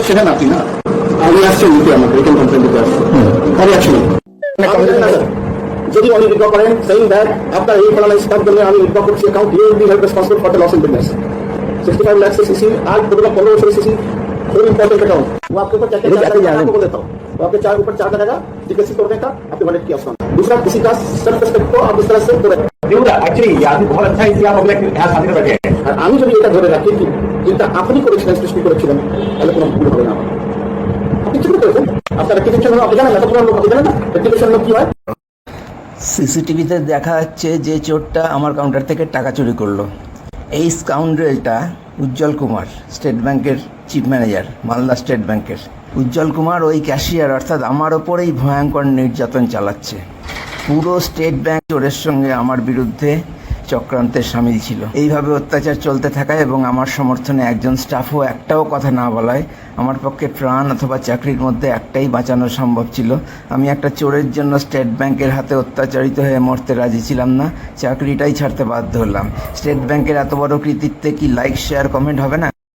ছিলেন আপনি না, আমি আসছি নিতে আমাকে রিটার্ন কমপ্লেন দিতে আসছি, আমি আসছি যদি উনি উইথড্র করেন সেইং দ্যাট আপনার এই ফলানা স্ট্যাম্প করলে আমি উইথড্র করছি account you will be held responsible for the loss in business 65 lakh से सीसी आज total 15 CC full important account वो आपके ऊपर आपको बोल देता हूँ वो आपके चार ऊपर 4 लगेगा डिकेसी तोड़ने का आपके वॉलेट की ऑप्शन दूसरा किसी का सेल्फ रिस्पेक्ट को आप इस तरह से तोड़े एक्चुअली ये आदमी बहुत अच्छा है इसलिए आप अपने यहाँ शादी में बैठे हैं আর আমি যদি এটা ধরে রাখি কি যেটা আপনি করেছিলেন সৃষ্টি করেছিলেন তাহলে কোনো ভুল হবে না আপনি ঠিক করেছেন আপনার রেপুটেশন আপনি জানেন না কোনো লোক আপনি জানেন না রেপুটেশন কি হয়। সিসিটিভিতে দেখা যাচ্ছে যে চোরটা আমার কাউন্টার থেকে টাকা চুরি করলো এই স্কাউন্ড্রেলটা উজ্জ্বল কুমার, স্টেট ব্যাংকের চিফ ম্যানেজার, মালদা স্টেট ব্যাংকের। উজ্জ্বল কুমার ওই ক্যাশিয়ার অর্থাৎ আমার ওপরেই ভয়ঙ্কর নির্যাতন চালাচ্ছে। পুরো স্টেট ব্যাংক চোরের সঙ্গে আমার বিরুদ্ধে চক্রান্তের সামিল ছিল। এইভাবে অত্যাচার চলতে থাকায় এবং আমার সমর্থনে একজন স্টাফও একটাও কথা না বলায় আমার পক্ষে প্রাণ অথবা চাকরির মধ্যে একটাই বাঁচানো সম্ভব ছিল। আমি একটা চোরের জন্য স্টেট ব্যাংকের হাতে অত্যাচারিত হয়ে মরতে রাজি ছিলাম না, চাকরিটাই ছাড়তে বাধ্য হলাম। স্টেট ব্যাংকের এত বড় কৃতিত্বে কি লাইক শেয়ার কমেন্ট হবে না?